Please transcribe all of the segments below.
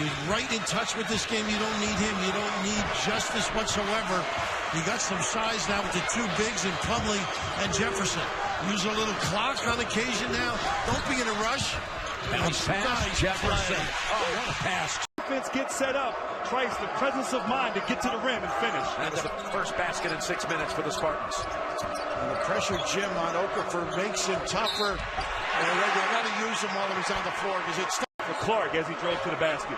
He's right in touch with this game. You don't need him. You don't need justice whatsoever. You got some size now with the two bigs in Plumlee and Jefferson. Use a little clock on occasion now. Don't be in a rush. Bounce pass, Jefferson. Oh, what a pass. Defense gets set up. Trice the presence of mind to get to the rim and finish. That's the first basket in 6 minutes for the Spartans. And the pressure Jim on Okafor makes him tougher. And they got to use him while he was on the floor because it's for Clark as he drove to the basket.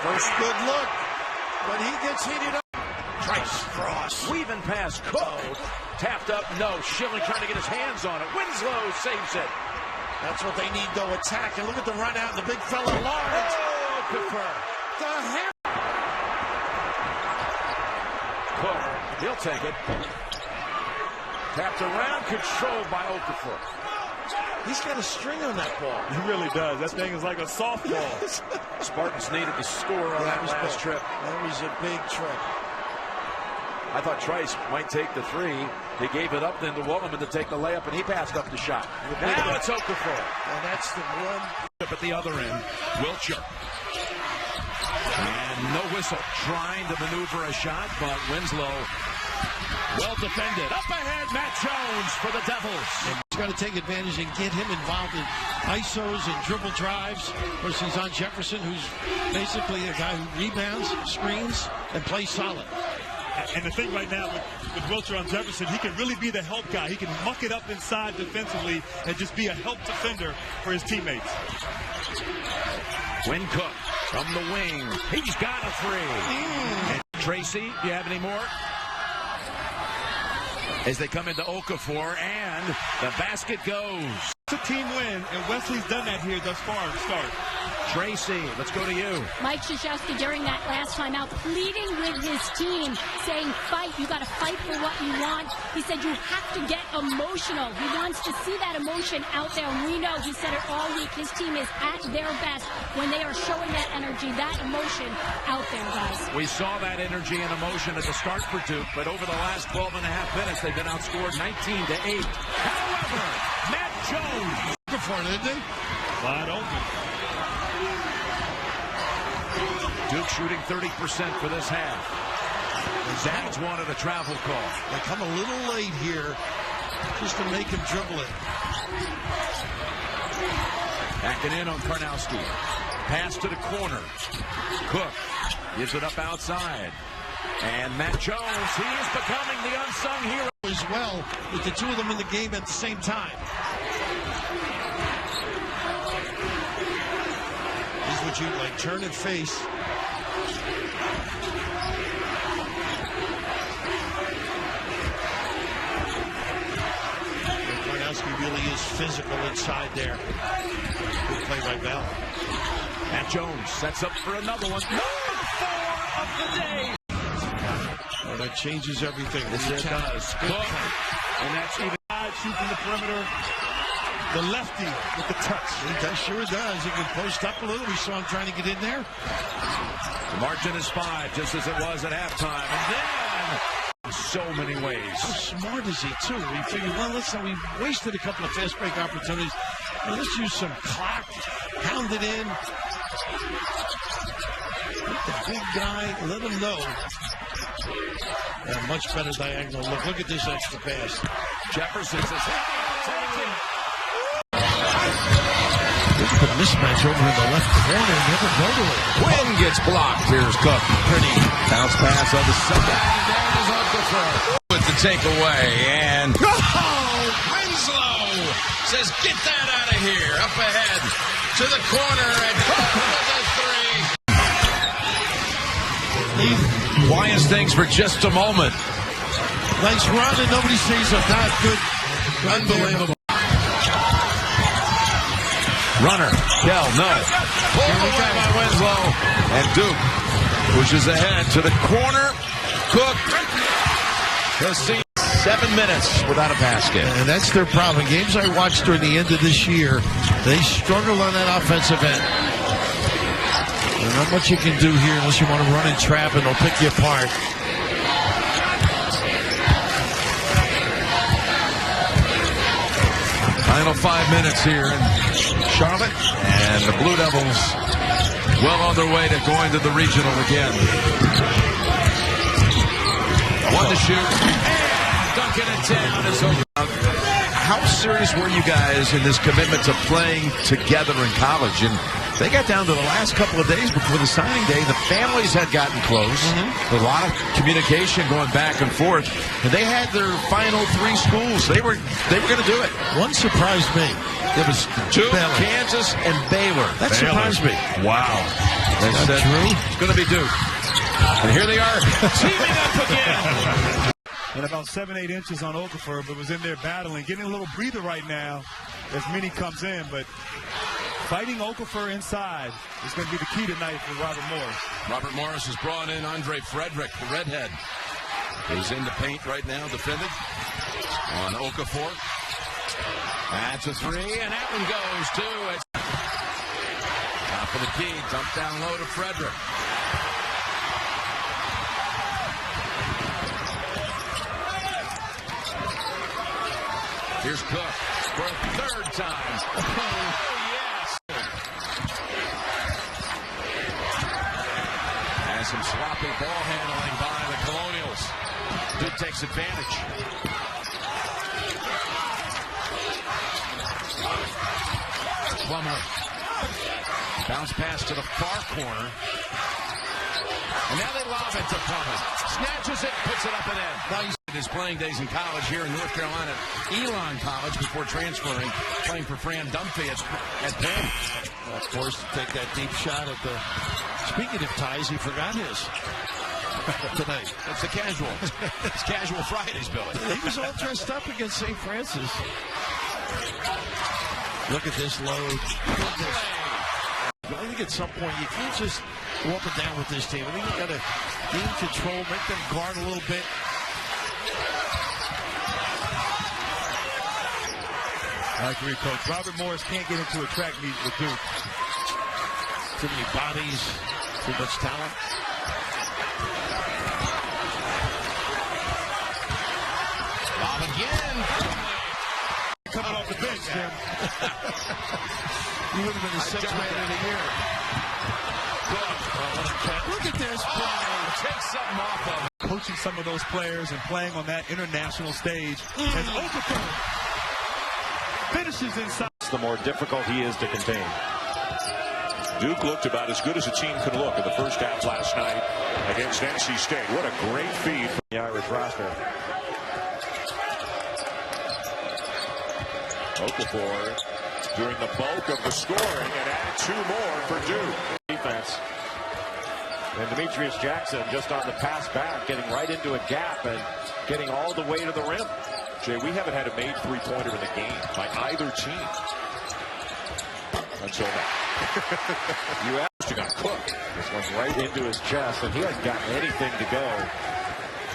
First good look, but he gets heated up. Trice, cross, weaving past Cook. Tapped up, no. Schilling trying to get his hands on it. Winslow saves it. That's what they need, though, attack. And look at the run out, the big fella, Lawrence. Oh, Okafor. The hair. Cook, he'll take it. Tapped around, controlled by Okafor. He's got a string on that ball. He really does. That thing is like a softball. Spartans needed to score on that last trip. That was a big trip. I thought Trice might take the three. He gave it up then to Woolman to take the layup, and he passed up the shot. Now it's Okafor. And that's the one. Up at the other end, Wiltshire. And no whistle. Trying to maneuver a shot, but Winslow well defended. Up ahead, Matt Jones for the Devils. And he's got to take advantage and get him involved in ISOs and dribble drives. Of course, he's on Jefferson, who's basically a guy who rebounds, screens, and plays solid. And the thing right now with Wiltshire on Jefferson, he can really be the help guy. He can muck it up inside defensively and just be a help defender for his teammates. Win Cook from the wing. He's got a three. And Tracy, do you have any more? As they come into Okafor, and the basket goes. It's a team win, and Wesley's done that here thus far to start. Tracy, let's go to you. Mike Krzyzewski during that last timeout pleading with his team, saying fight, you got to fight for what you want. He said you have to get emotional. He wants to see that emotion out there, and we know, he said it all week, his team is at their best when they are showing that energy, that emotion out there, guys. We saw that energy and emotion at the start for Duke, but over the last 12 and a half minutes, they've been outscored 19-8. However, Matt Jones. Before, didn't they? Wide open. Duke shooting 30% for this half. Zags wanted a travel call. They come a little late here just to make him dribble it. Backing in on Karnowski. Pass to the corner. Cook gives it up outside. And Matt Jones, he is becoming the unsung hero. As well, with the two of them in the game at the same time. Here's what you like, turn and face. Karnowski really is physical inside there. Good play by Bell. Matt Jones sets up for another one. Number 4 of the day. Oh, that changes everything. It does. Cook. And that's even Shoot from the perimeter. The lefty with the touch. He sure does. He can post up a little. We saw him trying to get in there. the margin is 5, just as it was at halftime. And then so many ways. How smart is he, too? We figured, well, listen, we wasted a couple of fast break opportunities. Well, let's use some clock, pound it in. Let the big guy, let him know. A much better diagonal look. Look at this extra pass. Jefferson says, hey, the mismatch over in the left corner. Never go to it. Quinn gets blocked. Here's Cook. Pretty bounce pass on the side. Down is Okafor with the takeaway. And Winslow says, get that out of here. Up ahead to the corner. And Cook with a three. Quiet things for just a moment. Nice run, and nobody sees him. That good. Unbelievable. Runner, Kell, no. Pulled away by Winslow. And Duke pushes ahead to the corner. Cook has seen 7 minutes without a basket. And that's their problem. Games I watched during the end of this year, they struggle on that offensive end. There's not much you can do here unless you want to run and trap, and they'll pick you apart. Final 5 minutes here in Charlotte, and the Blue Devils well on their way to going to the regional again. One to shoot. And dunking it down is over. How serious were you guys in this commitment to playing together in college? And they got down to the last couple of days before the signing day. The families had gotten close. A lot of communication going back and forth. And they had their final 3 schools. They were going to do it. One surprised me. It was 2, Kansas and Baylor. That surprised me. Wow. They said it's going to be Duke. And here they are teaming up again. And about 7-8 inches on Okafor, but was in there battling, getting a little breather right now as Minnie comes in. But fighting Okafor inside is going to be the key tonight for Robert Morris. Robert Morris has brought in Andre Frederick, the redhead. He's in the paint right now, defended on Okafor. That's a 3, and that one goes too. It's top of the key, dump down low to Frederick. Here's Cook for a 3rd time. Oh, yes. And some sloppy ball handling by the Colonials. Duke takes advantage. Plummer. Bounce pass to the far corner. And now they lob it to Plummer. Snatches it, puts it up and in. Now he's his playing days in college here in North Carolina at Elon College before transferring, playing for Fran Dunphy at Penn. Well, of course, to take that deep shot at the... Speaking of ties, he forgot his tonight. It's the casual. It's casual Fridays, Billy. He was all dressed up against St. Francis. Look at this load. Look at this. I think at some point you can't just go up and down with this team. I think you got to gain control, make them guard a little bit. I agree, Coach. Robert Morris can't get into a track meet with Duke. Too many bodies, too much talent. Bob again. Coming off the bench, Jim. You would have been the 6th man of the year. Look at this play. Take something off of it. Coaching some of those players and playing on that international stage. As Okafor finishes inside. The more difficult he is to contain. Duke looked about as good as a team could look in the first half last night against NC State. What a great feed from The Irish roster. Okafor doing the bulk of the scoring and add 2 more for Duke. Defense. And Demetrius Jackson just on the pass back, getting right into a gap and getting all the way to the rim. Jay, we haven't had a made 3-pointer in the game by either team until now. You asked, you got Cook. This one's right into his chest, and he hasn't gotten anything to go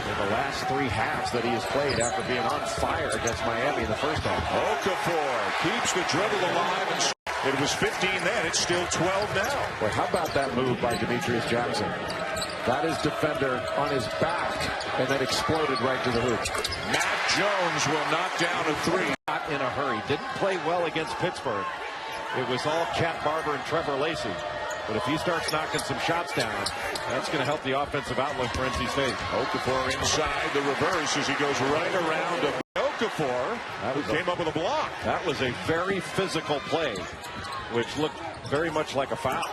in the last 3 halves that he has played after being on fire against Miami in the first half. Okafor keeps the dribble alive, and it was 15 then. It's still 12 now. Boy, how about that move by Demetrius Jackson? Got his defender on his back and then exploded right to the hoop. Matt Jones will knock down a 3. Not in a hurry. Didn't play well against Pittsburgh. It was all Cat Barber and Trevor Lacey. But if he starts knocking some shots down, that's going to help the offensive outlook for NC State. Okafor inside the reverse as he goes right around to Okafor, who came up with a block. That was a very physical play, which looked very much like a foul.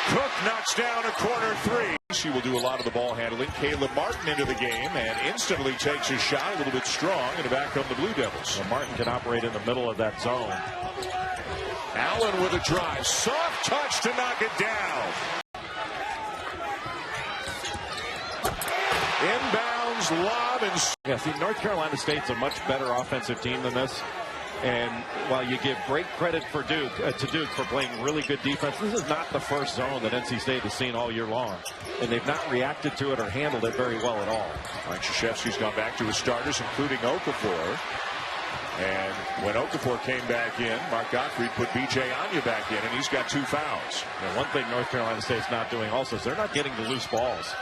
Cook knocks down a corner 3. She will do a lot of the ball handling. Caleb Martin into the game and instantly takes his shot a little bit strong, and back come the Blue Devils. Well, Martin can operate in the middle of that zone. Allen with a drive. Soft touch to knock it down. Inbounds, lob, and... Yeah, see, North Carolina State's a much better offensive team than this. And while you give great credit for Duke to Duke for playing really good defense, this is not the first zone that NC State has seen all year long. And they've not reacted to it or handled it very well at all. Mike Krzyzewski's gone back to his starters, including Okafor. And when Okafor came back in, Mark Gottfried put B.J. Anya back in, and he's got 2 fouls. And one thing North Carolina State's not doing also is they're not getting the loose balls.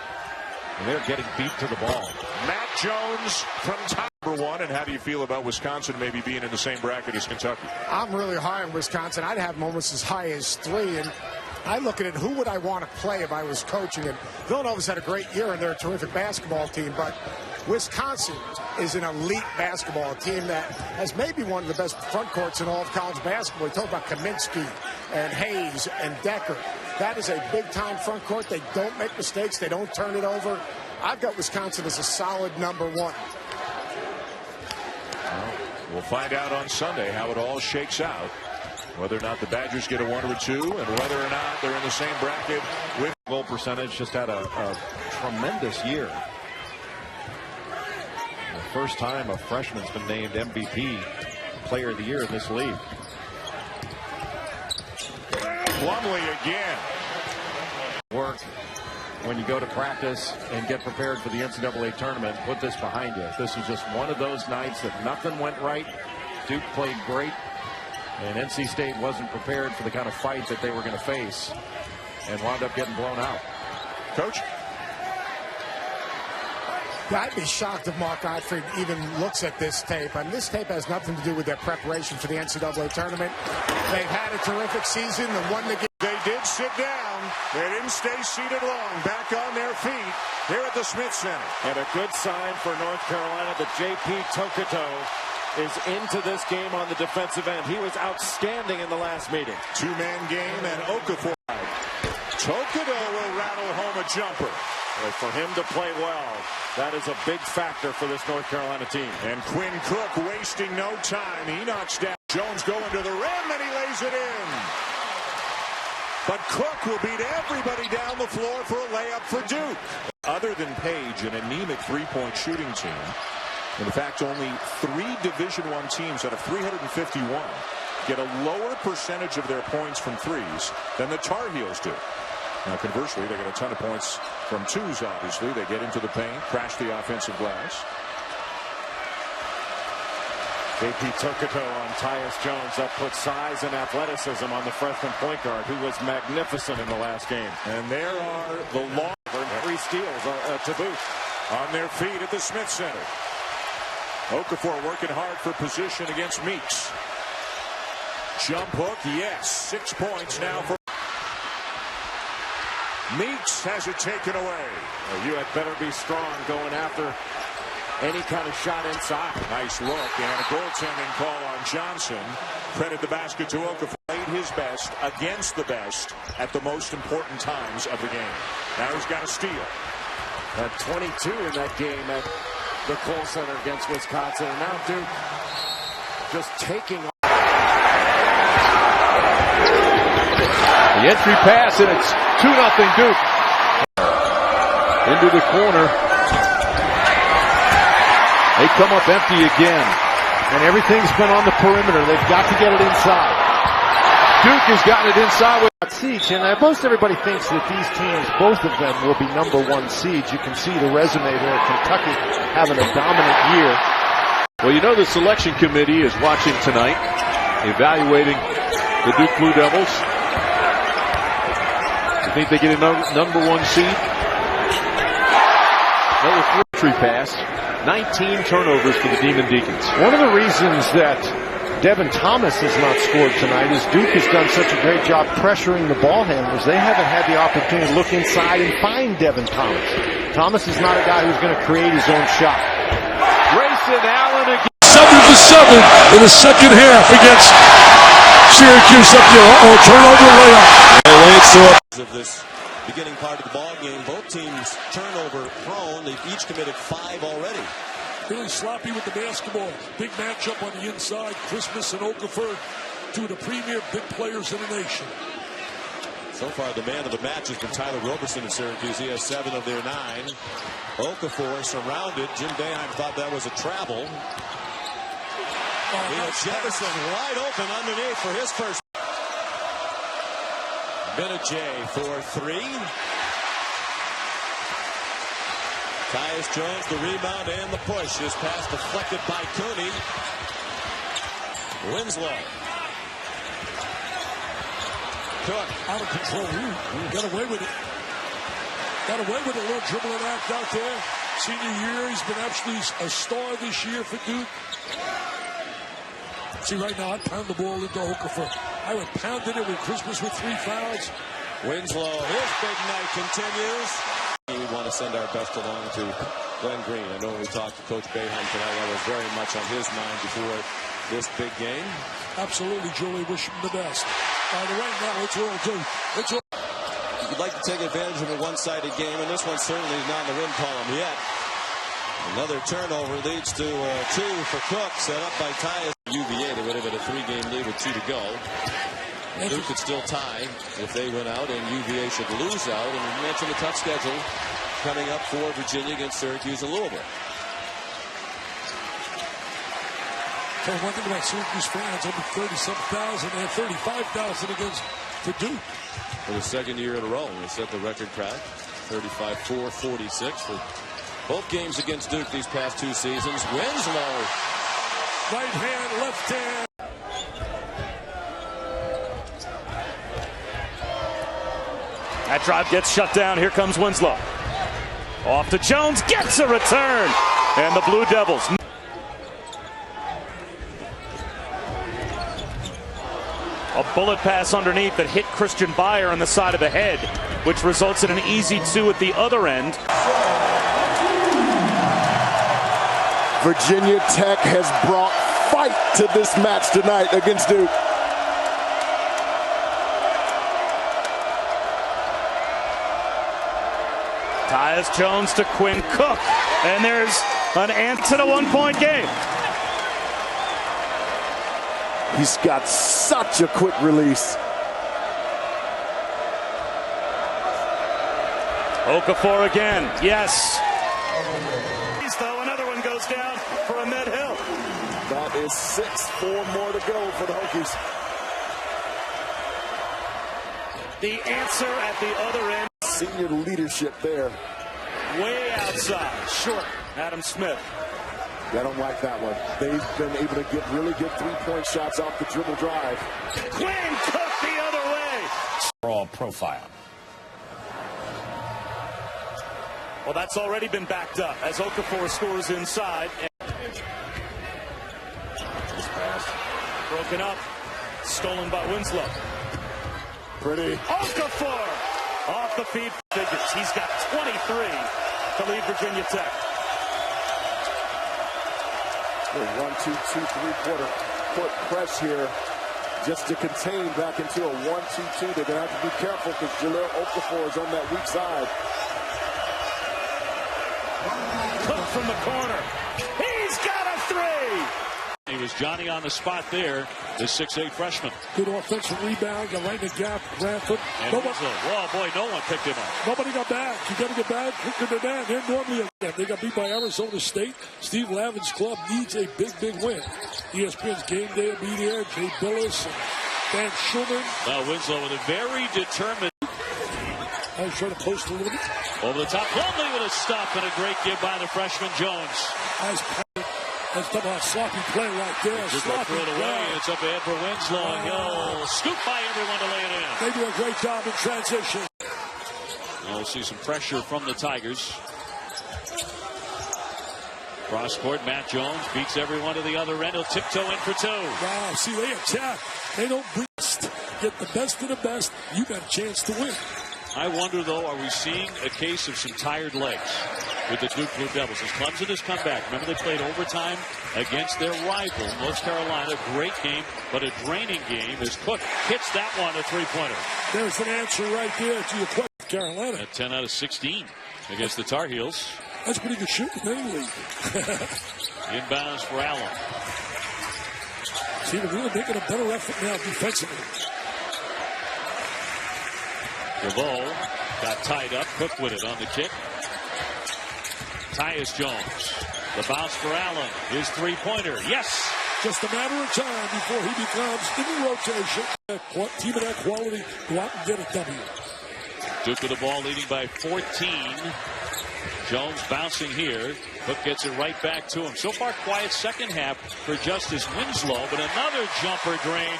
And they're getting beat to the ball. Matt Jones from top. Number one, and how do you feel about Wisconsin maybe being in the same bracket as Kentucky? I'm really high on Wisconsin. I'd have moments as high as 3, and I look at it, who would I want to play if I was coaching? And Villanova's had a great year, and they're a terrific basketball team, but Wisconsin is an elite basketball team that has maybe one of the best front courts in all of college basketball. We talk about Kaminsky and Hayes and Decker. That is a big-time front court. They don't make mistakes. They don't turn it over. I've got Wisconsin as a solid number 1. We'll find out on Sunday how it all shakes out, whether or not the Badgers get a 1 or a 2, and whether or not they're in the same bracket with Goal percentage. Just had a tremendous year. The first time a freshman's been named MVP, Player of the Year in this league. Plumlee again. Work when you go to practice and get prepared for the NCAA tournament. Put this behind you. This was just one of those nights that nothing went right. Duke played great, and NC State wasn't prepared for the kind of fight that they were going to face and wound up getting blown out. Coach? I'd be shocked if Mark Gottfried even looks at this tape. And this tape has nothing to do with their preparation for the NCAA tournament. They've had a terrific season and won the game. They did sit down. They didn't stay seated long. Back on their feet here at the Smith Center. And a good sign for North Carolina that J.P. Tokoto is into this game on the defensive end. He was outstanding in the last meeting. Two-man game, and Okafor. Tokoto will rattle home a jumper. For him to play well, that is a big factor for this North Carolina team. And Quinn Cook wasting no time. He knocks down. Jones going to the rim, and he lays it in. But Cook will beat everybody down the floor for a layup for Duke. Other than Page, an anemic three-point shooting team. In fact, only 3 Division I teams out of 351 get a lower percentage of their points from threes than the Tar Heels do. Now, conversely, they get a ton of points from twos, obviously. They get into the paint, crash the offensive glass. J.P. Tokoto on Tyus Jones. That puts size and athleticism on the freshman point guard, who was magnificent in the last game. And there are the long 3 steals to boot. on their feet at the Smith Center. Okafor working hard for position against Meeks. Jump hook, yes. 6 points now for Meeks. Has it taken away. Well, you had better be strong going after any kind of shot inside. Nice look, and a goaltending call on Johnson. Credit the basket to Okafor. Played his best against the best at the most important times of the game. Now he's got a steal. At 22 in that game at the Kohl Center against Wisconsin. And now Duke just taking off. The entry pass, and it's 2-0 Duke. Into the corner. They come up empty again. And everything's been on the perimeter. They've got to get it inside. Duke has gotten it inside with siege, and most everybody thinks that these teams, both of them, will be number 1 seeds. You can see the resume there. Kentucky having a dominant year. Well, you know the selection committee is watching tonight, evaluating the Duke Blue Devils. You think they get a number 1 seed? Another 3 pass. 19 turnovers for the Demon Deacons. One of the reasons that Devin Thomas has not scored tonight is Duke has done such a great job pressuring the ball handlers. They haven't had the opportunity to look inside and find Devin Thomas. Thomas is not a guy who's going to create his own shot. Grayson Allen again. 7-7 in the second half against Syracuse up there. Turnover layup. Of this beginning part of the ball game, both teams turnover prone. They've each committed 5 already. Really sloppy with the basketball. Big matchup on the inside. Christmas and Okafor, 2 of the premier big players in the nation. So far, the man of the match has been Tyler Roberson of Syracuse. He has 7 of their 9. Okafor surrounded. Jim Boeheim thought that was a travel. Jefferson wide open underneath for his first. Benajay for 3. Tyus Jones, the rebound and the push. His pass deflected by Cooney. Winslow. Cook. Out of control. Got away with it. Got away with a little dribbling act out there. Senior year, he's been absolutely a star this year for Duke. See, right now, I'd pound the ball into Okafor. I would pound it with Christmas with 3 fouls. Winslow, his big night continues. We want to send our best along to Glenn Green. I know when we talked to Coach Boeheim tonight, that was very much on his mind before this big game. Absolutely, Julie. Wish him the best. By the way, now it's all Duke. It's all. You'd like to take advantage of a one-sided game, and this one certainly is not in the win column yet. Another turnover leads to 2 for Cook, set up by Tyus. UVA, they would have had a 3-game lead with 2 to go. Duke could still tie if they win out, and UVA should lose out. And we mentioned the tough schedule coming up for Virginia against Syracuse and Louisville. So one thing about Syracuse fans, over 30-something and 35,000 against for Duke. For the second year in a row, they set the record crack, 35-4-46 for both games against Duke these past 2 seasons. Winslow. Right hand, left hand. That drive gets shut down. Here comes Winslow. Off to Jones, gets a return. And the Blue Devils. A bullet pass underneath that hit Christian Beyer on the side of the head, which results in an easy 2 at the other end. Virginia Tech has brought fight to this match tonight against Duke. Tyus Jones to Quinn Cook, and there's an answer to a 1-point game. He's got such a quick release. Okafor again, yes. Though another one goes down for Ahmed Hill. That is 6, 4 more to go for the Hokies. The answer at the other end. Senior leadership there. Way outside, short, Adam Smith. I don't like that one. They've been able to get really good 3-point shots off the dribble drive. Quinn Cook the other way. Overall profile. Well, that's already been backed up as Okafor scores inside. Broken up, stolen by Winslow. Pretty. Okafor off the feed figures. He's got 23 to lead Virginia Tech. 1-2-2 3-quarter foot press here just to contain back into a 1-2-2. They're going to have to be careful because Jahlil Okafor is on that weak side. Cook from the corner. He's got a 3. He was Johnny on the spot there, the 6'8" freshman. Good offensive rebound, got right in the gap, Bradford. Oh boy, no one picked him up. Nobody got back. You got to get back quicker than that. They're normally they got beat by Arizona State. Steve Lavin's club needs a big win. ESPN's Game Day will be there. Jay Billis and Dan Schulman. Now Winslow with a very determined. I was trying to post a little bit. Over the top, Plumlee with a stop and a great give by the freshman Jones. Let's talk about sloppy play right there. Just throw it away. It's up ahead for Winslow, and he'll scoop by everyone to lay it in. They do a great job in transition. Now we'll see some pressure from the Tigers. Cross court, Matt Jones beats everyone to the other end. He'll tiptoe in for 2. Wow, see, they attack. They don't boost. Get the best of the best. You got a chance to win. I wonder, though, are we seeing a case of some tired legs with the Duke Blue Devils? As Clemson has come back. Remember, they played overtime against their rival, North Carolina. Great game, but a draining game as Cook hits that one, a 3-pointer. There's an answer right there to your question, Carolina. At 10 out of 16 against the Tar Heels. That's pretty good shooting, mainly. Inbounds for Allen. See, they're really making a better effort now defensively. DeVoe got tied up. Cook with it on the kick. Tyus Jones. The bounce for Allen. His 3-pointer. Yes! Just a matter of time before he becomes in the rotation. Team of that quality, go out and get a W. Duke with the ball leading by 14. Jones bouncing here. Cook gets it right back to him. So far, quiet second half for Justice Winslow, but another jumper drain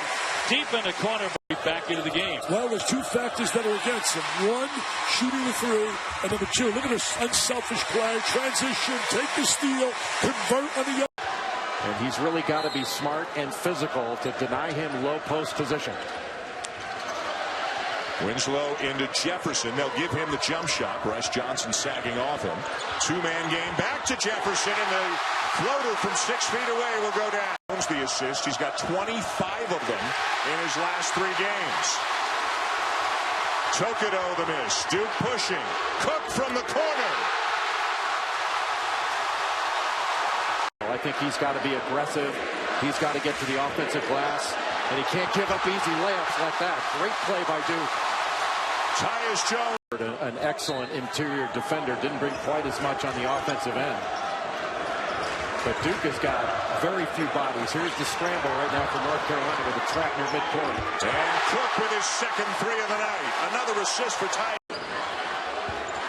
deep in the corner. back into the game. Well, there's two factors that are against him. One, shooting the three, and number two, look at this unselfish play, transition, take the steal, convert on the other. And he's really got to be smart and physical to deny him low post position. Winslow into Jefferson. They'll give him the jump shot. Bryce Johnson sagging off him. Two-man game back to Jefferson, and the floater from 6 feet away will go down. The assist. He's got 25 of them in his last 3 games. Tokido the miss. Duke pushing. Cook from the corner. I think he's got to be aggressive. He's got to get to the offensive glass. And he can't give up easy layups like that. Great play by Duke. Tyus Jones. An excellent interior defender. Didn't bring quite as much on the offensive end. But Duke has got very few bodies. Here's the scramble right now for North Carolina with a trap near midcourt. And Cook with his second 3 of the night. Another assist for Tyus.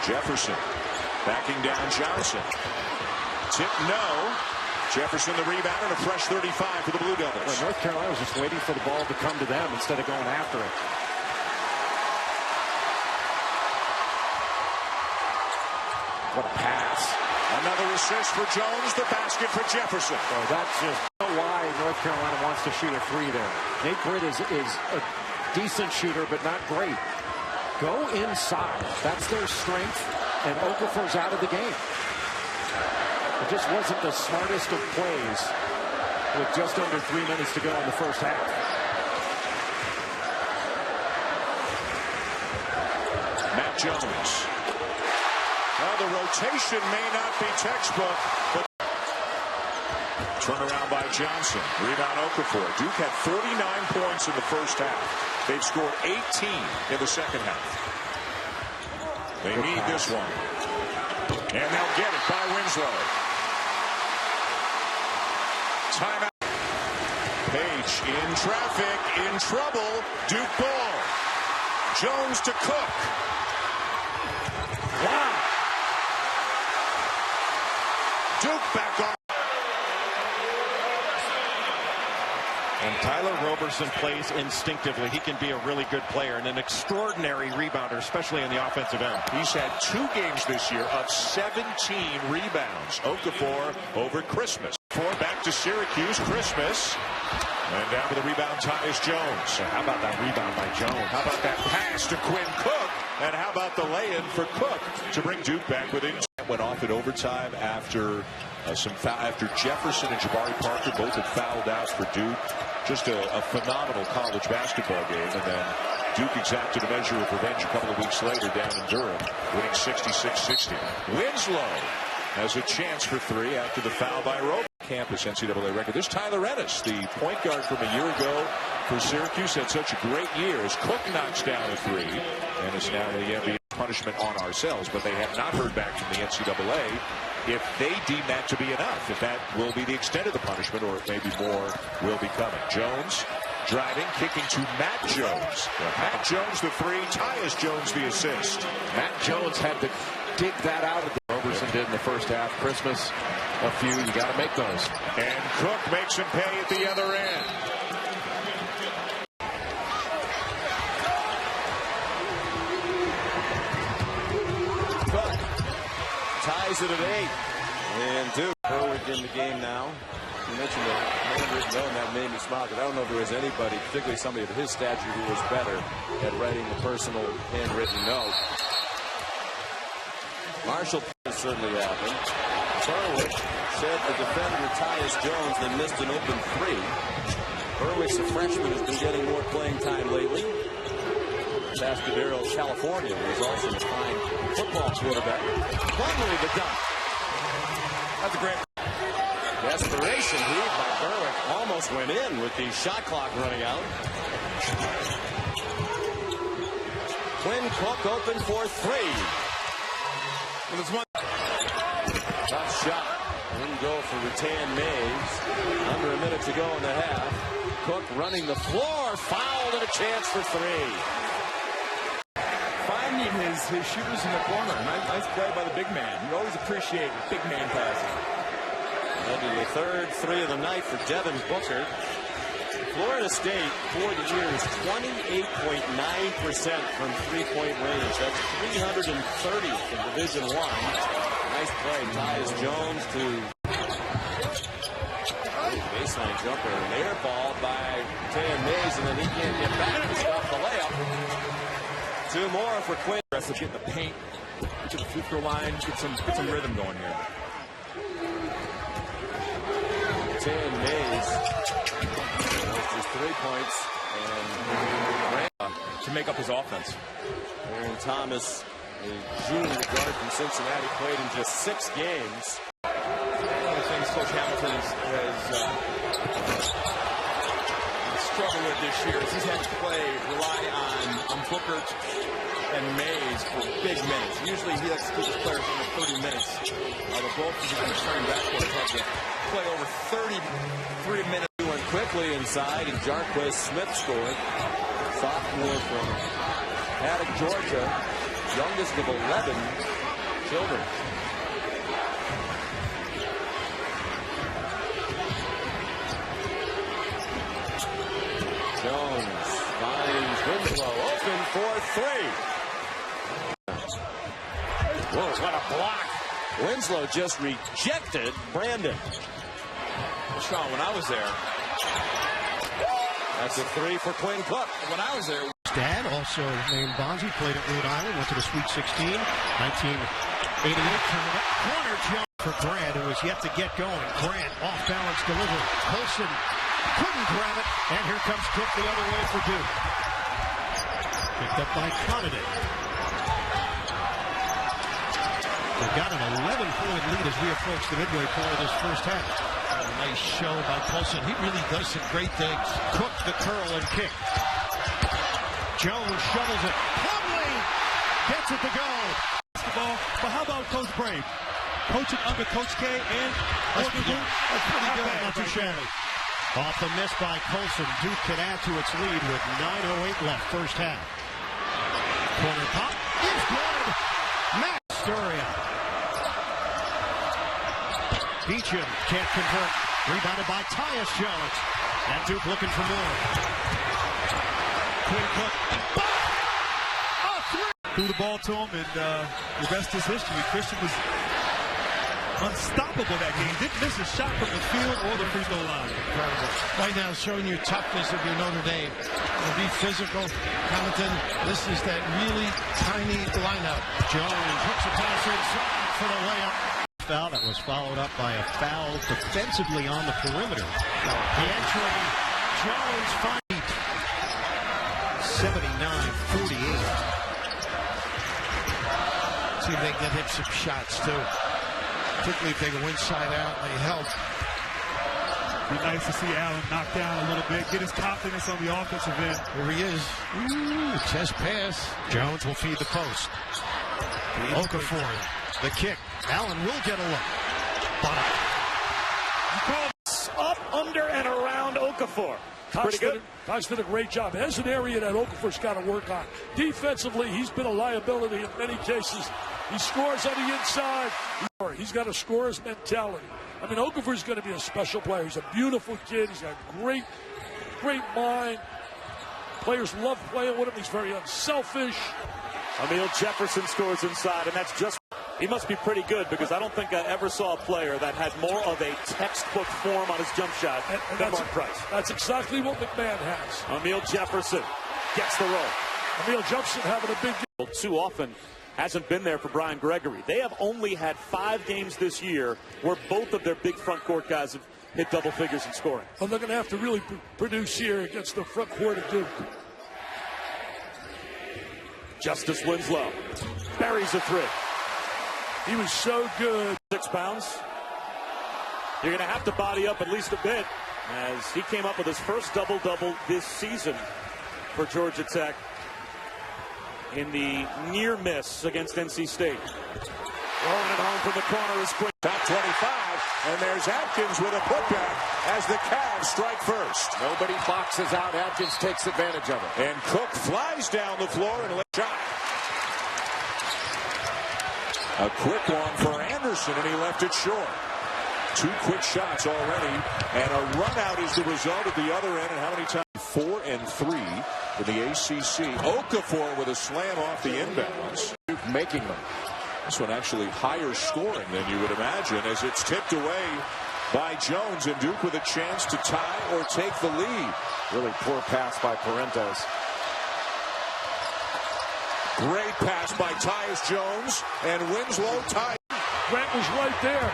Jefferson backing down Johnson. Tip no. Jefferson the rebound and a fresh 35 for the Blue Devils. Well, North Carolina was just waiting for the ball to come to them instead of going after it. What a pass. Another assist for Jones, the basket for Jefferson. So that's just why North Carolina wants to shoot a 3 there. Nate Britt is a decent shooter, but not great. Go inside. That's their strength, and Okafor's out of the game. It just wasn't the smartest of plays with just under 3 minutes to go in the first half. Matt Jones. Well, the rotation may not be textbook, but turnaround by Johnson. Rebound Okafor. Duke had 49 points in the first half. They've scored 18 in the second half. They need this one. And they'll get it by Winslow. Timeout. Page in traffic, in trouble. Duke ball. Jones to Cook. Wow. Duke back on. And Tyler Roberson plays instinctively. He can be a really good player and an extraordinary rebounder, especially on the offensive end. He's had 2 games this year of 17 rebounds. Okafor over Christmas. 4 back to Syracuse. Christmas. And down to the rebound, Tyus Jones. So how about that rebound by Jones? How about that pass to Quinn Cook? And how about the lay-in for Cook to bring Duke back within? Went off in overtime after after Jefferson and Jabari Parker both had fouled out for Duke. Just a phenomenal college basketball game. And then Duke exacted a measure of revenge a couple of weeks later down in Durham, winning 66-60. Winslow has a chance for 3 after the foul by Roberson. Campus NCAA record. This Tyler Ennis, the point guard from a year ago for Syracuse, had such a great year as Cook knocks down a 3. And it's now the NBA punishment on ourselves, but they have not heard back from the NCAA if they deem that to be enough, if that will be the extent of the punishment, or if maybe more will be coming. Jones driving, kicking to Matt Jones. Matt Jones the 3, Tyus Jones the assist. Matt Jones had to dig that out of the Roberson did in the first half. Christmas, a few, you got to make those. And Cook makes him pay at the other end. Cook ties it at 8. And Duke Berwick in the game now. You mentioned the handwritten note, and that made me smile, because I don't know if there was anybody, particularly somebody of his stature, who was better at writing a personal handwritten note. Marshall certainly happened. Berwick said the defender Tyus Jones then missed an open 3. Berwick's a freshman, has been getting more playing time lately. Tascadero, California, is also a fine football quarterback. Plumlee the dunk. That's a great desperation heave by Berwick. Almost went in with the shot clock running out. Quinn Cook open for 3. Tough shot. In go for Rattan Mays. Under a minute to go in the half. Cook running the floor. Fouled and a chance for 3. Finding his shooters in the corner. Nice play by the big man. You always appreciate big man passing. That'll be the third 3 of the night for Devin Booker. Florida State, for the year, is 28.9% from three-point range. That's 330th in Division I. Nice play. Tyus Jones to baseline jumper. An air ball by Taylor Mays, and then he can't get back to stop the layup. Two more for Quinn. Rest of getting the paint to the free throw line, get some rhythm going here. Taylor Mays just 3 points and to make up his offense. Aaron Thomas, a junior guard from Cincinnati, played in just 6 games. One of the things Coach Hamilton has struggled with this year is he's had to rely on Booker and Mays for big minutes. Usually he likes to keep his players under 30 minutes. The both of them starting backcourt have had to play over 33 minutes. Went quickly inside, and Jarquez Smith scored. Sophomore from Paddock, Georgia. Youngest of 11 children. Jones finds Winslow open for 3. Whoa, what a block. Winslow just rejected Brandon. Well, Sean, when I was there, that's a 3 for Quinn Cook. When I was there, dad, also named Bonzi, played at Rhode Island, went to the Sweet 16, 1988 tournament. Corner jump for Grant, who has yet to get going. Grant, off-balance delivery. Colson couldn't grab it, and here comes Cook the other way for Duke. Picked up by Conadin. They've got an 11-point lead as we approach the midway point of this first half. A nice show by Colson. He really does some great things. Cook the curl and kick. Jones shovels it. Plumlee gets it to go. Basketball, but how about Coach Brave? Coaching under Coach K and That's pretty good. Not too shabby. Off the miss by Colson. Duke can add to its lead with 9:08 left, first half. Corner pop is good. Matt Storia. Beecham can't convert. Rebounded by Tyus Jones. And Duke looking for more. Quinn Cook. Threw the ball to him, and the rest is history. Christian was unstoppable that game. Didn't miss a shot from the field or the free throw line. Incredible. Right now, showing you toughness of your Notre Dame. It'll be physical. Hamilton, this is that really tiny lineup. Jones hooks a pass inside for the layup. Foul that was followed up by a foul defensively on the perimeter. Entering Jones fight 79-48. See if they can get him some shots too. Particularly if they go inside out and they help. Be nice to see Allen knock down a little bit, get his confidence on the offensive end. Here he is. Ooh, chest pass. Jones will feed the post. Okafor, the kick. Allen will get a look. Up, under, and around Okafor. Pretty good. Tyus did a great job. There's an area that Okafor's got to work on. Defensively, he's been a liability in many cases. He scores on the inside. He's got a scorer's mentality. I mean, Okafor's going to be a special player. He's a beautiful kid. He's got a great mind. Players love playing with him. He's very unselfish. Emil Jefferson scores inside, and that's just... He must be pretty good, because I don't think I ever saw a player that had more of a textbook form on his jump shot than Mark Price. That's exactly what McMahon has. Emil Jefferson gets the roll. Emil Jefferson having a big game. Too often hasn't been there for Brian Gregory. They have only had 5 games this year where both of their big front court guys have hit double figures in scoring. Well, they're going to have to really produce here against the front court of Duke. Justice Winslow buries a 3. He was so good. 6 pounds. You're going to have to body up at least a bit, as he came up with his first double-double this season for Georgia Tech in the near miss against NC State. Rolling it home from the corner is Quinn. Top 25, and there's Atkins with a putback as the Cavs strike first. Nobody boxes out. Atkins takes advantage of it. And Cook flies down the floor and lets shot. A quick one for Anderson, and he left it short. 2 quick shots already, and a run out is the result at the other end. And how many times? 4 and 3 in the ACC. Okafor with a slam off the inbounds. Making them. This one actually higher scoring than you would imagine, as it's tipped away by Jones, and Duke with a chance to tie or take the lead. Really poor pass by Parentos. Great pass by Tyus Jones, and Winslow tied. Grant was right there.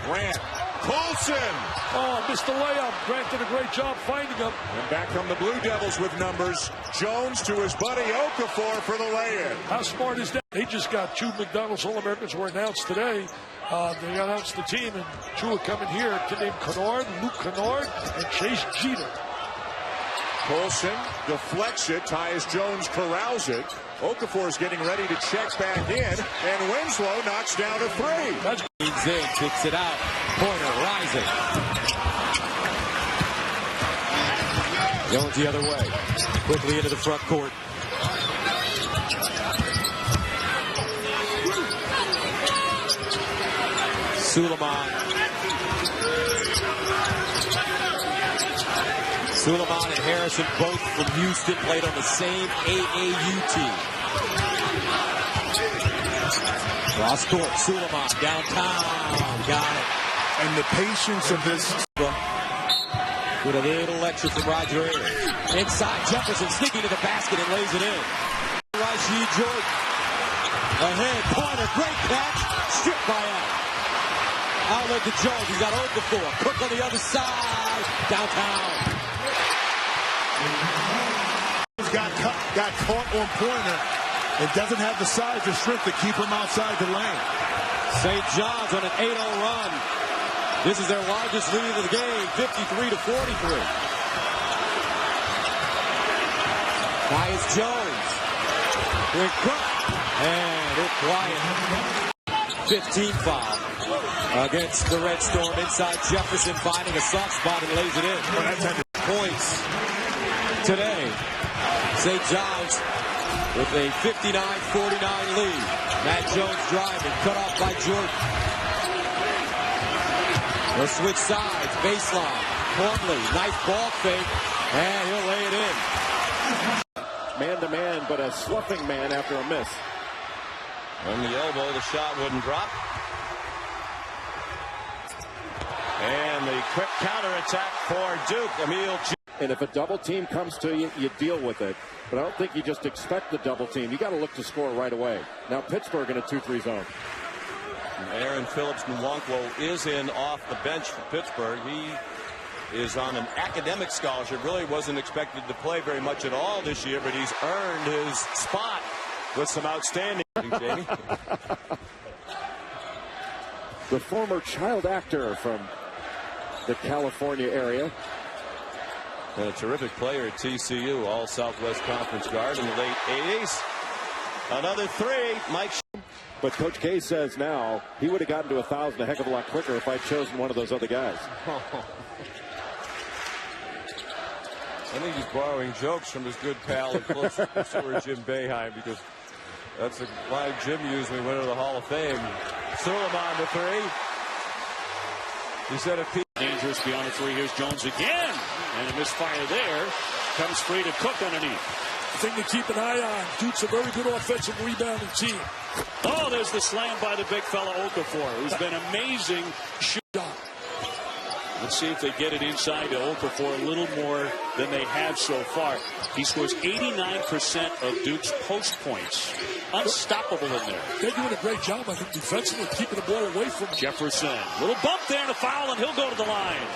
Grant. Coulson. Oh, missed the layup. Grant did a great job finding him. And back come the Blue Devils with numbers. Jones to his buddy Okafor for the lay-in. How smart is that? They just got 2 McDonald's All-Americans were announced today. They announced the team, and 2 are coming here. A kid named Kennard, Luke Kennard, and Chase Jeter. Coulson deflects it. Tyus Jones corrals it. Okafor is getting ready to check back in, and Winslow knocks down a 3. That's in, kicks it out. Pointer rising. Jones the other way. Quickly into the front court. Suleiman and Harrison, both from Houston, played on the same AAU team. Cross court, Suleiman downtown, got it. And the patience of this. With a little lecture from Roger Ayers. Inside, Jefferson sneaking to the basket and lays it in. Rashid Jordan. Ahead, Pointer, great catch, stripped by Allen. Outlet to Jones, he's got Okafor. Cook on the other side, downtown. Got caught on Pointer. It doesn't have the size or strength to keep him outside the lane. St. John's on an 8-0 run. This is their largest lead of the game, 53-43. Tyus Jones. Quick Cook. And it's quiet. 15 foul against the Red Storm. Inside, Jefferson finding a soft spot and lays it in. Points today. St. John's with a 59-49 lead. Matt Jones driving, cut off by Jordan. They'll switch sides, baseline. Plumlee, nice ball fake, and he'll lay it in. Man-to-man, but a sloughing man after a miss. On the elbow, the shot wouldn't drop. And the quick counterattack for Duke. Emil. And if a double team comes to you, you deal with it. But I don't think you just expect the double team. You got to look to score right away. Now Pittsburgh in a 2-3 zone. Aaron Phillips Nwankwo is in off the bench for Pittsburgh. He is on an academic scholarship. Really wasn't expected to play very much at all this year, but he's earned his spot with some outstanding. Jamie. The former child actor from the California area. And a terrific player at TCU, all Southwest Conference guard in the late 80s. Another 3, Mike. But Coach K says now he would have gotten to 1,000 a heck of a lot quicker if I'd chosen one of those other guys. I think he's borrowing jokes from his good pal and close steward Jim Boeheim, because that's the line Jim used when he went to the Hall of Fame. Suleiman the 3. He said if dangerous beyond the 3. Here's Jones again. And a misfire there. Comes free to Cook underneath. The thing to keep an eye on. Duke's a very good offensive rebounding team. Oh, there's the slam by the big fella Okafor, who's been amazing shooting. Let's see if they get it inside to Okafor a little more than they have so far. He scores 89% of Duke's post points. Unstoppable in there. They're doing a great job, I think, defensively, keeping the ball away from Jefferson. Little bump there and a foul, and he'll go to the line.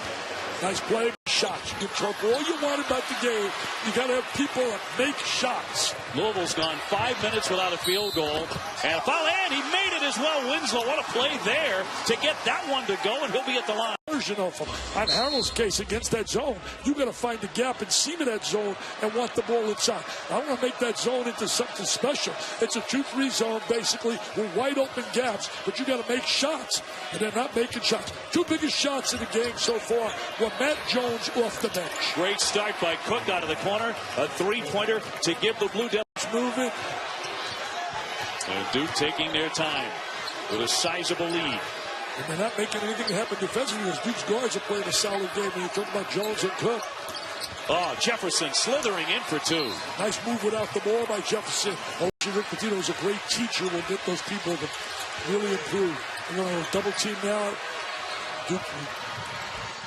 Nice play. Shots. You can talk all you want about the game. You got to have people that make shots. Louisville's gone 5 minutes without a field goal. And a foul, and he made it as well. Winslow, what a play there to get that one to go, and he'll be at the line. Version of him. On Harrell's case against that zone, you got to find the gap and seam in that zone and want the ball inside. I want to make that zone into something special. It's a 2-3 zone, basically, with wide open gaps, but you got to make shots, and they're not making shots. 2 biggest shots in the game so far were Matt Jones off the bench. Great start by Cook out of the corner. A 3-pointer to give the Blue Devils moving. And Duke taking their time with a sizable lead. And they're not making anything happen defensively. As Duke's guards are playing a solid game when you talk about Jones and Cook. Oh, Jefferson slithering in for two. Nice move without the ball by Jefferson. Rick Pitino is a great teacher. Will get those people to really improve. You know, double team now. Duke,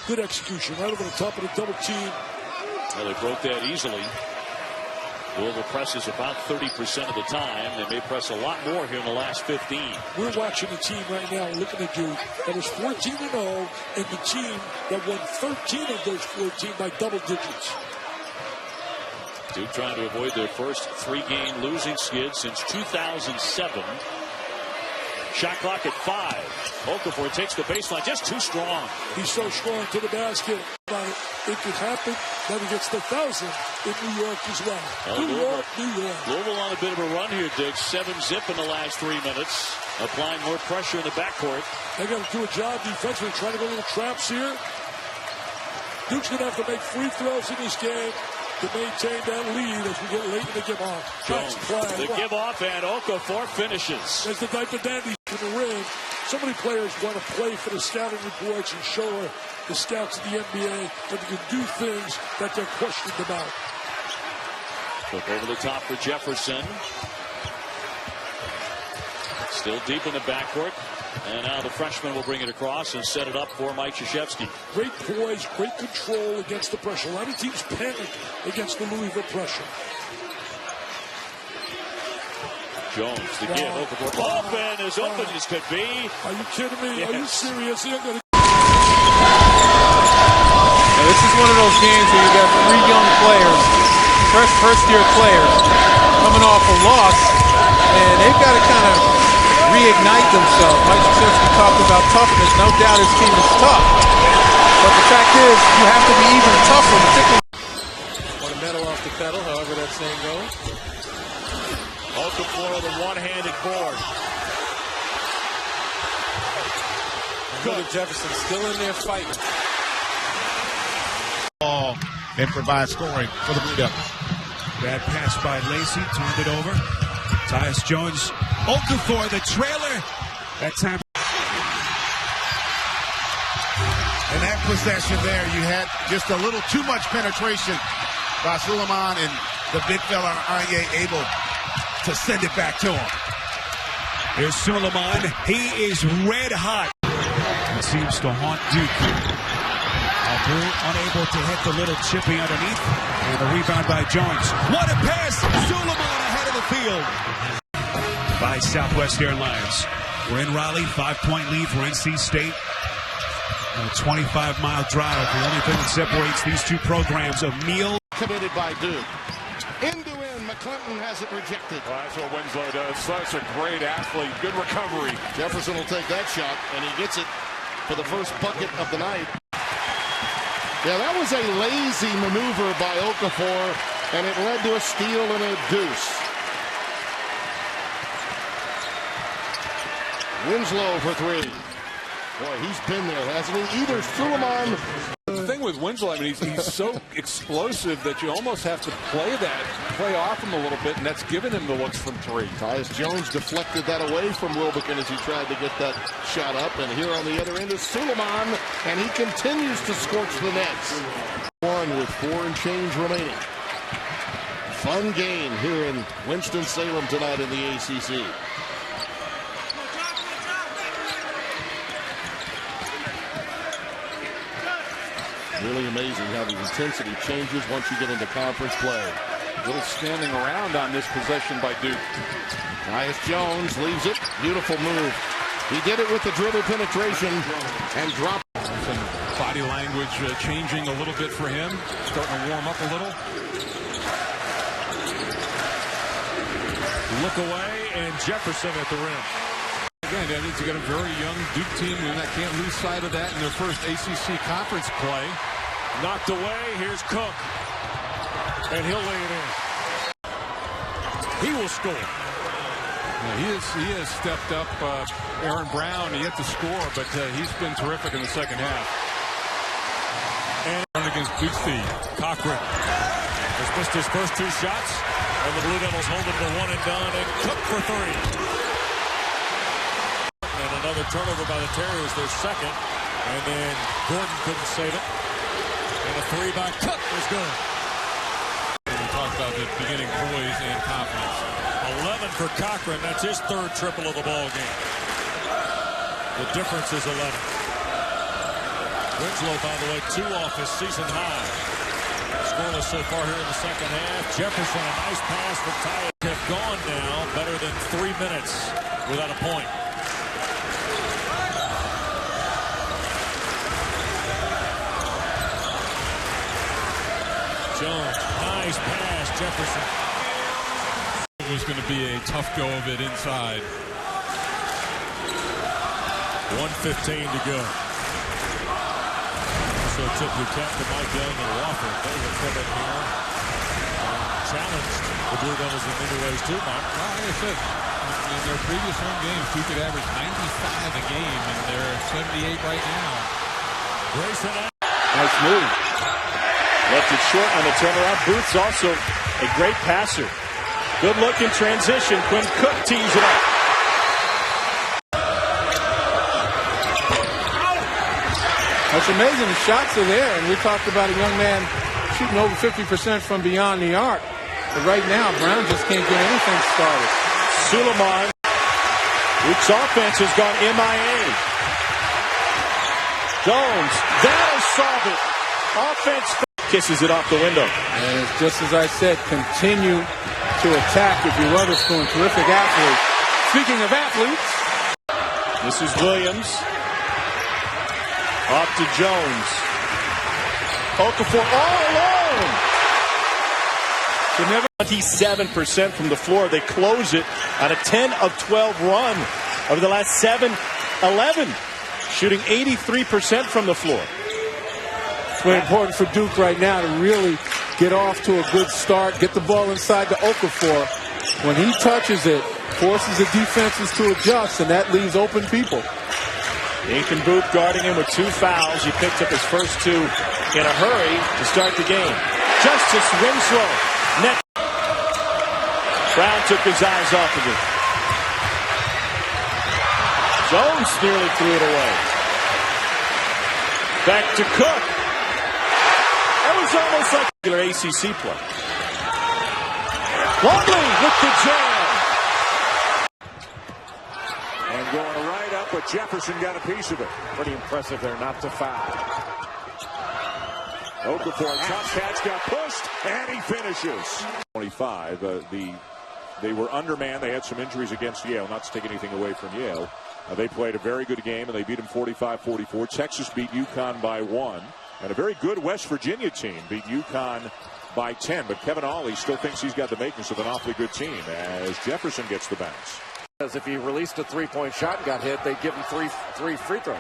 good execution right over the top of the double team. Well, they broke that easily. Louisville presses about 30% of the time. They may press a lot more here in the last 15. We're watching the team right now, looking at Duke that was 14-0, and the team that won 13 of those 14 by double digits. Duke trying to avoid their first 3-game losing skid since 2007. Shot clock at 5. Okafor takes the baseline, just too strong. He's so strong to the basket. It could happen. Then he gets the 1,000 in New York as well. New York. Louisville on a bit of a run here, Dick. 7-zip in the last 3 minutes. Applying more pressure in the backcourt. They got to do a job defensively, trying to go little traps here. Duke's going to have to make free throws in this game to maintain that lead as we get late in the give off. Jones, the give off, and Okafor finishes. There's the diaper dandy in the rim. So many players want to play for the scouting reports and show the scouts of the NBA that they can do things that they're questioned about. Look over the top for Jefferson. Still deep in the backcourt. And now the freshman will bring it across and set it up for Mike Krzyzewski. Great poise, great control against the pressure. A lot of teams panic against the Louisville pressure. Jones, the give. Open as open as could be. Are you kidding me? Yes. Are you serious? This is one of those games where you got 3 young players, first-year players, coming off a loss, and they've got to kind of reignite themselves. Mike Krzyzewski talked about toughness. No doubt his team is tough. But the fact is, you have to be even tougher, particularly. Want a medal off the pedal, however that saying goes. Okafor the one-handed board. Good. Jefferson still in there fighting. Ball and provide scoring for the Blue Devils. Bad pass by Lacey, turned it over. Tyus Jones, Okafor, the trailer. That time. In that possession there, you had just a little too much penetration by Suleiman, and the big fella Anye able to send it back to him. Here's Suleiman. He is red hot. It seems to haunt Duke. Unable to hit the little chippy underneath. And the rebound by Jones. What a pass! Suleiman ahead of the field. By Southwest Airlines. We're in Raleigh. 5-point lead for NC State. A 25-mile drive. The only thing that separates these two programs, a meal. Committed by Duke. End-to-end, McClinton has it rejected. Well, that's what Winslow does. Such a great athlete. Good recovery. Jefferson will take that shot, and he gets it for the first bucket of the night. Yeah, that was a lazy maneuver by Okafor, and it led to a steal and a deuce. Winslow for 3. Boy, he's been there, hasn't he? Either Suleiman. The thing with Winslow, I mean, he's so explosive that you almost have to play off him a little bit, and that's given him the looks from 3. Tyus Jones deflected that away from Wilbekin as he tried to get that shot up, and here on the other end is Suleiman, and he continues to scorch the nets. 1 with 4 and change remaining. Fun game here in Winston-Salem tonight in the ACC. Really amazing how the intensity changes once you get into conference play. A little standing around on this possession by Duke. Tyus Jones leaves it. Beautiful move. He did it with the dribble penetration and dropped. Some body language changing a little bit for him. Starting to warm up a little. Look away, and Jefferson at the rim. Again, that means you got a very young Duke team, and I can't lose sight of that in their first ACC conference play. Knocked away. Here's Cook. And he'll lay it in. He will score. Yeah, he has stepped up. Aaron Brown yet to score, but he's been terrific in the second half. And against Duke's team, Cochran has missed his first 2 shots. And the Blue Devils hold it to 1 and done. And Cook for 3. And another Another turnover by the Terriers, their second. And then Gordon couldn't save it. And a three by Cook is good. We talked about the beginning poise and confidence. 11 for Cochran. That's his third triple of the ball game. The difference is 11. Winslow, by the way, 2 off his season high. Scoreless so far here in the second half. Jefferson, a nice pass for Tyus. Have gone now better than 3 minutes without a point. Jones, nice pass, Jefferson. It was going to be a tough go of it inside. 1:15 to go. So tip your cap to Mike Young and Walker. They were coming here. Challenged the Blue Devils in many ways too, Mike. Well, like I said, in their previous home games, Duke could average 95 a game, and they're 78 right now. Grayson. Nice move. Left it short on the turnaround. Booth's also a great passer. Good look in transition. Quinn Cook tees it up. That's amazing. The shots are there, and we talked about a young man shooting over 50% from beyond the arc. But right now, Brown just can't get anything started. Suleiman. Duke's offense has gone MIA. Jones. That'll solve it. Offense kisses it off the window. And it's just as I said, continue to attack if you're Weatherspoon. Terrific athlete. Speaking of athletes. This is Williams. Off to Jones. Okafor all alone. 27% from the floor. They close it on a 10 of 12 run over the last 7-11. Shooting 83% from the floor. It's very important for Duke right now to really get off to a good start, get the ball inside to Okafor. When he touches it, forces the defenses to adjust, and that leaves open people. Nathan Booth guarding him with 2 fouls. He picked up his first 2 in a hurry to start the game. Justice Winslow. Net. Brown took his eyes off of it. Jones nearly threw it away. Back to Cook. That was almost like regular ACC play. Longley with the jam. And going right up, but Jefferson got a piece of it. Pretty impressive there not to foul. Okafor, tough catch, got pushed, and he finishes. 25. They were undermanned. They had some injuries against Yale. Not to take anything away from Yale. They played a very good game, and they beat them 45-44. Texas beat UConn by 1. And a very good West Virginia team beat UConn by 10. But Kevin Ollie still thinks he's got the makings of an awfully good team as Jefferson gets the bounce. As if he released a three-point shot and got hit, they'd give him three free throws.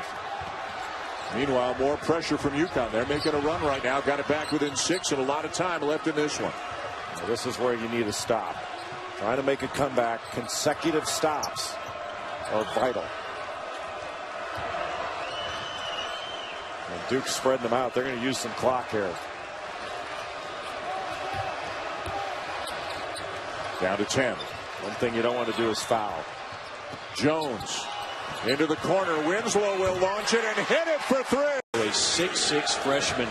Meanwhile, more pressure from UConn. They're making a run right now. Got it back within 6 and a lot of time left in this one. Well, this is where you need a stop. Trying to make a comeback. Consecutive stops are vital. And Duke's spreading them out. They're going to use some clock here. Down to 10. One thing you don't want to do is foul. Jones into the corner. Winslow will launch it and hit it for 3. A 6'6" freshman.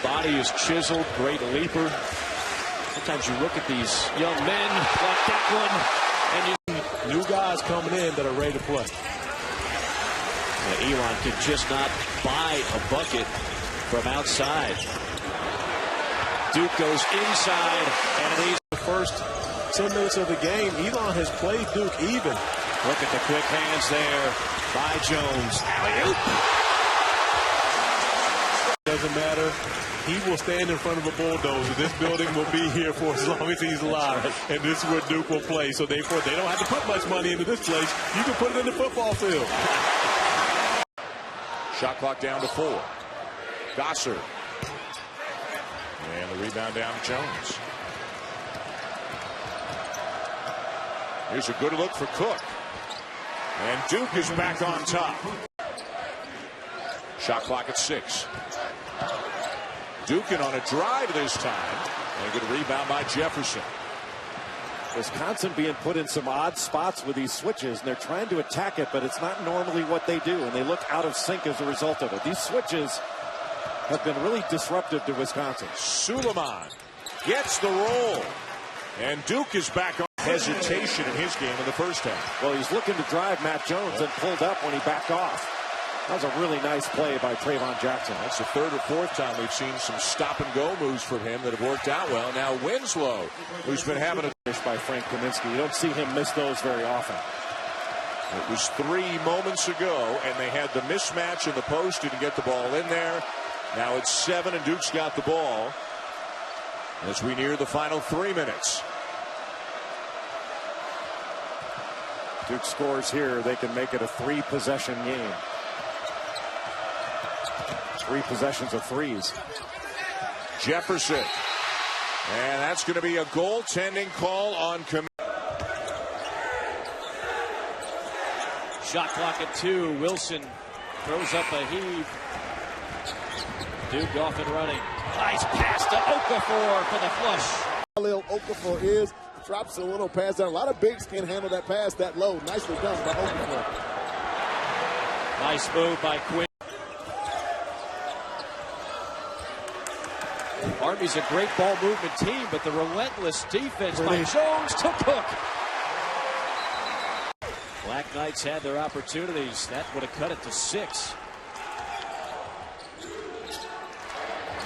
Body is chiseled. Great leaper. Sometimes you look at these young men like that one, and you new guys coming in that are ready to play. Elon can just not buy a bucket from outside. Duke goes inside, and he's the first 10 minutes of the game. Elon has played Duke even. Look at the quick hands there by Jones. Alley-oop. Doesn't matter. He will stand in front of a bulldozer. This building will be here for as long as he's alive. And this is where Duke will play. So they don't have to put much money into this place. You can put it in the football field. Shot clock down to 4. Gossard. And the rebound down to Jones. Here's a good look for Cook. And Duke is back on top. Shot clock at 6. Duke on a drive this time. And a good rebound by Jefferson. Wisconsin being put in some odd spots with these switches, and they're trying to attack it, but it's not normally what they do, and they look out of sync as a result of it. These switches have been really disruptive to Wisconsin. Suleiman gets the roll, and Duke is back on hesitation in his game in the first half. Well, he's looking to drive Matt Jones and pulled up when he backed off. That was a really nice play by Trayvon Jackson. That's the third or fourth time we've seen some stop-and-go moves from him that have worked out well. Now Winslow, who's been having a fish by Frank Kaminsky. You don't see him miss those very often. It was 3 moments ago, and they had the mismatch in the post. Didn't get the ball in there. Now it's 7, and Duke's got the ball as we near the final 3 minutes. Duke scores here, they can make it a 3-possession game. 3 possessions of threes. Jefferson. And that's going to be a goaltending call on Shot clock at 2. Wilson throws up a heave. Duke off and running. Nice pass to Okafor for the flush. Khalil Okafor drops a little pass down. A lot of bigs can't handle that pass that low. Nicely done by Okafor. Nice move by Quinn. Army's a great ball movement team, but the relentless defense by Jones to Cook. Black Knights had their opportunities. That would have cut it to 6.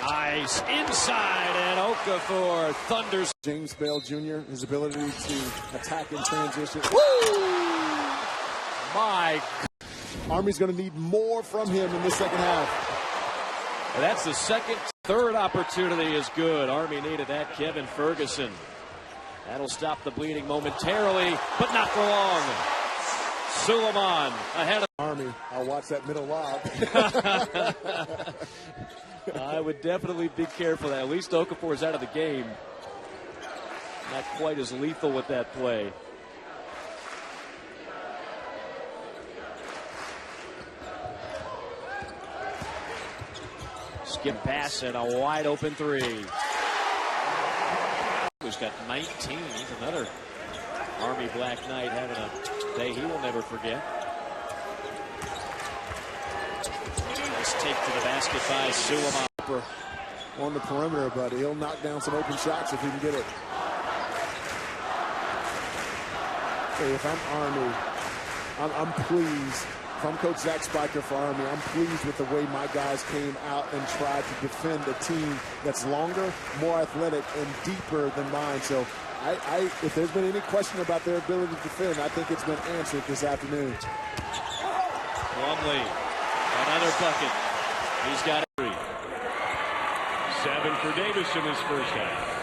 Nice inside, and Okafor thunders. James Bell Jr., his ability to attack in transition. Woo! My. Army's going to need more from him in the second half. And that's the second. Third opportunity is good. Army needed that. Kevin Ferguson. That'll stop the bleeding momentarily, but not for long. Suleiman ahead of Army. I'll watch that middle lob. I would definitely be careful. At least Okafor is out of the game. Not quite as lethal with that play. Skip pass and a wide open 3. He's got 19. He's another Army Black Knight having a day he will never forget. Nice take to the basket by Suleiman. On the perimeter, but he'll knock down some open shots if he can get it. Hey, if I'm Army, I'm pleased. If I'm Coach Zach Spiker for Army, I'm pleased with the way my guys came out and tried to defend a team that's longer, more athletic, and deeper than mine. So if there's been any question about their ability to defend, I think it's been answered this afternoon. Plumlee, another bucket. He's got 3. 7 for Davis in his first half.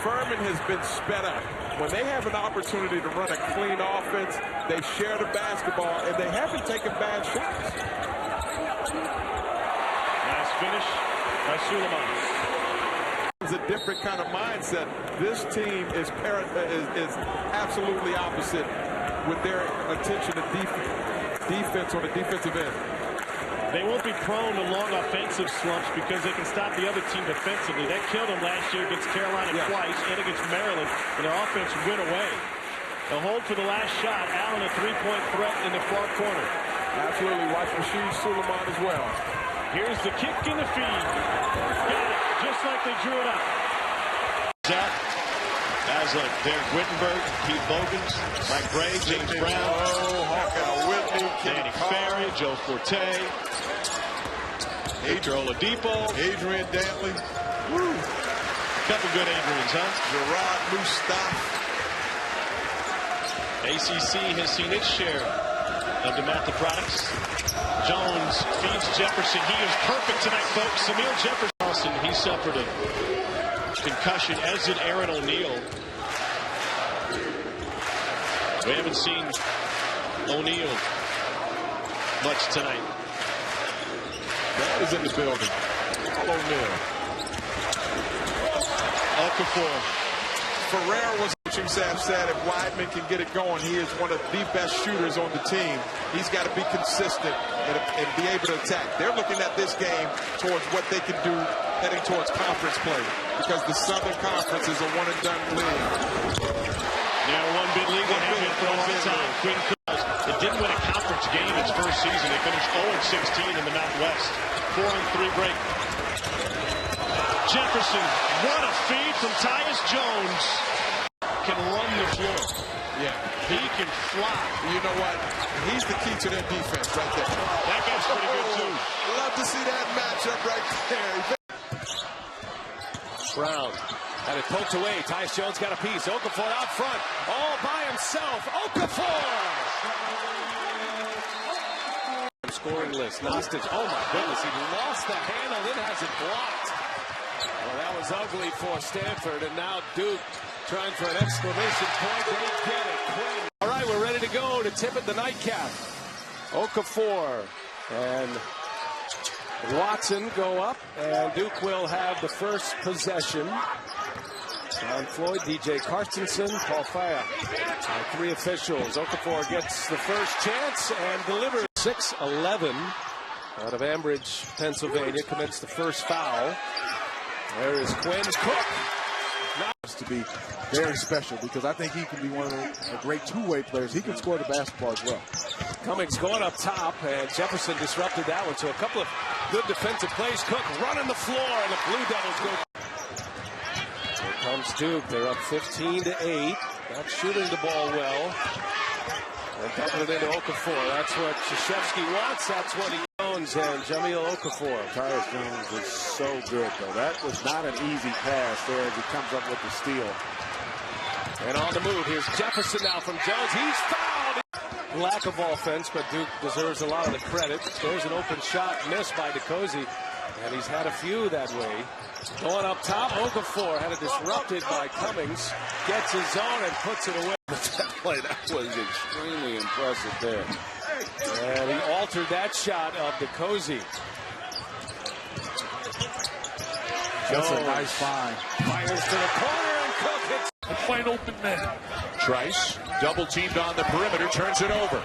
Furman has been sped up. When they have an opportunity to run a clean offense, they share the basketball, and they haven't taken bad shots. Nice finish by Suleiman. It's a different kind of mindset. This team is absolutely opposite with their attention to defense on the defensive end. They won't be prone to long offensive slumps because they can stop the other team defensively. That killed them last year against Carolina twice and against Maryland, and their offense went away. They'll hold for the last shot. Allen, a 3-point threat in the far corner. Absolutely. Watch Rasheed Suleiman as well. Here's the kick and the feed. Got it, just like they drew it up. Aslan, Derek Wittenberg, Pete Bogans, Mike Bray, James Brown, Hawkeye Whitney, Danny Ferry, Joe Forte, Adrian Oladipo, Adrian Dantley. Woo! Couple good Adrians, huh? Gerard Mustaf. ACC has seen its share of DeMatha products. Jones feeds Jefferson. He is perfect tonight, folks. Samir Jefferson, he suffered a concussion, as did Aaron O'Neal. We haven't seen O'Neal much tonight. That is in the building. O'Neal. Okafor. Ferrer was coaching staff said if Weidman can get it going, he is one of the best shooters on the team. He's got to be consistent and be able to attack. They're looking at this game towards what they can do heading towards conference play because the Southern Conference is a one-and-done league. big league. They have been for a long time. Quinn Cook. It didn't win a conference game its first season. They finished 0-16 in the Mountain West. 4-3 break. Jefferson, what a feed from Tyus Jones. Can run the floor. Yeah. He can fly. You know what? He's the key to their defense right there. That guy's pretty good, too. Love to see that matchup right there. Brown had it poked away. Tyus Jones got a piece. Okafor out front. All by himself. Okafor! Scoring list. Nostich. Oh, my goodness. He lost the handle. Then has it blocked. Well, that was ugly for Stanford. And now Duke trying for an exclamation point. They get it. Quinn. All right, we're ready to go to tip at the nightcap. Okafor and Watson go up, and Duke will have the first possession. John Floyd, DJ Carstensen, Paul Faya. Three officials. Okafor gets the first chance and delivers. 6-11 out of Ambridge, Pennsylvania, commits the first foul. There is Quinn Cook. To be very special because I think he can be one of the great two-way players. He can score the basketball as well. Cummings going up top, and Jefferson disrupted that one. So a couple of good defensive plays. Cook running the floor, and the Blue Devils go. Here comes Duke. They're up 15-8. Not shooting the ball well. And dumping it into Okafor. That's what Krzyzewski wants. That's what he owns. And Jamil Okafor. Tyus Jones is so good, though. That was not an easy pass there as he comes up with the steal. And on the move, here's Jefferson now from Jones. He's fouled. Lack of offense, but Duke deserves a lot of the credit. There's an open shot missed by DeCozy, and he's had a few that way. Going up top, Okafor had it disrupted by Cummings. Gets his own and puts it away. That was extremely impressive there. And he altered that shot of DeCozy. That's a nice find. Fires to the corner, and Cook hits. A fine open man. Trice, double teamed on the perimeter, turns it over.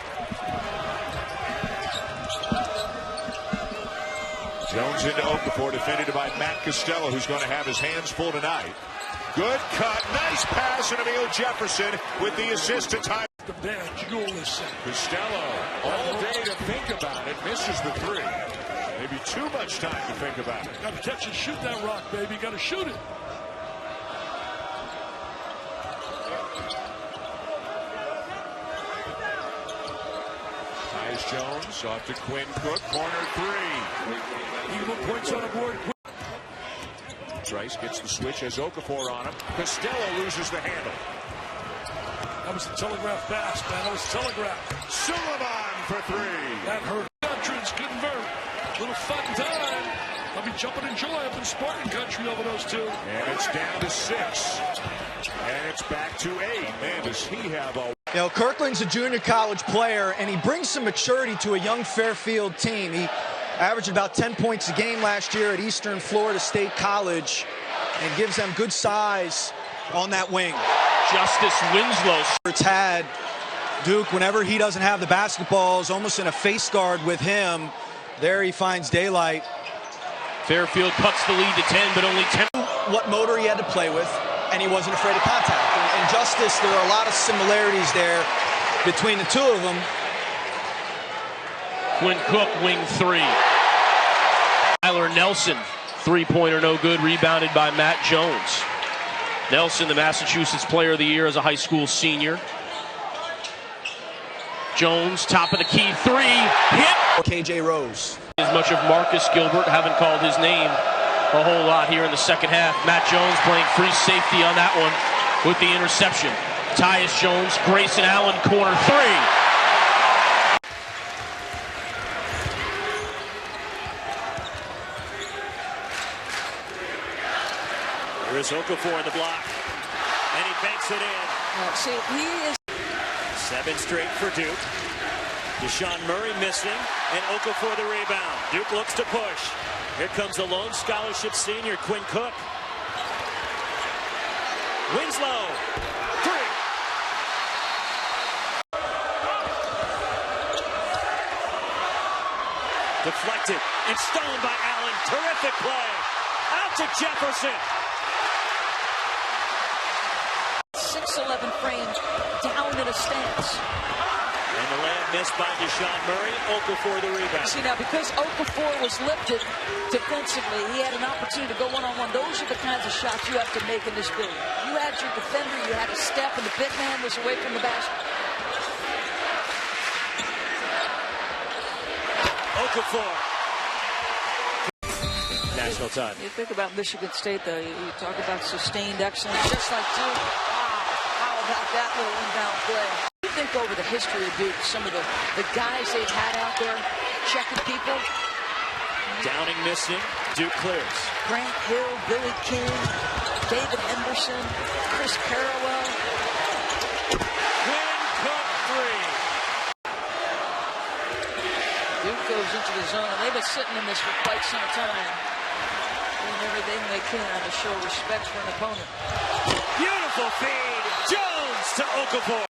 Jones into Okafor, defended by Matt Costello, who's going to have his hands full tonight. Good cut, nice pass, and Emil Jefferson with the assist to Tyus. The bench, Julius. Costello, all day to think about it, misses the three. Maybe too much time to think about it. Got to catch and shoot that rock, baby. Got to shoot it. Tyus Jones off to Quinn Cook, corner three. Even points on the board. Trice gets the switch, has Okafor on him. Costello loses the handle. That was a telegraph pass, man. That was telegraph. Suleiman for three. That hurt. Veterans convert. Little fun time. I'll be jumping in joy up in Spartan country over those two. And it's down to 6. And it's back to 8. Man, does he have a... You know, Kirkland's a junior college player, and he brings some maturity to a young Fairfield team. He averaged about 10 points a game last year at Eastern Florida State College and gives them good size on that wing. Justice Winslow. It's had Duke, whenever he doesn't have the basketball, is almost in a face guard with him. There he finds daylight. Fairfield cuts the lead to 10, but only 10. What motor he had to play with, and he wasn't afraid of contact. And Justice, there are a lot of similarities there between the two of them. Quinn Cook, wing 3. Tyler Nelson, three-pointer no good, rebounded by Matt Jones. Nelson, the Massachusetts Player of the Year as a high school senior. Jones, top of the key, 3, hit. KJ Rose. As much of Marcus Gilbert, haven't called his name a whole lot here in the second half. Matt Jones playing free safety on that one with the interception. Tyus Jones, Grayson Allen, corner 3. There is Okafor in the block, and he banks it in. See, he is 7 straight for Duke. Deshaun Murray missing, and Okafor the rebound. Duke looks to push. Here comes the lone scholarship senior, Quinn Cook. Winslow, 3. Deflected and stolen by Allen. Terrific play. Out to Jefferson. 6'11" frame down a stance. And the layup missed by Deshaun Murray. Okafor the rebound. See, now, because Okafor was lifted defensively, he had an opportunity to go one-on-one. Those are the kinds of shots you have to make in this building. You had your defender, you had a step, and the big man was away from the basket. Okafor. National time. You think about Michigan State, though. You talk about sustained excellence, just like Duke. Wow, how about that little inbound play? You think over the history of Duke, some of the guys they've had out there checking people. Downing missing. Duke clears. Grant Hill, Billy King, David Henderson, Chris Parallel. Quinn Cook three. Duke goes into the zone, and they've been sitting in this for quite some time. Doing everything they can to show respect for an opponent. Beautiful feed. Jones to Okafor.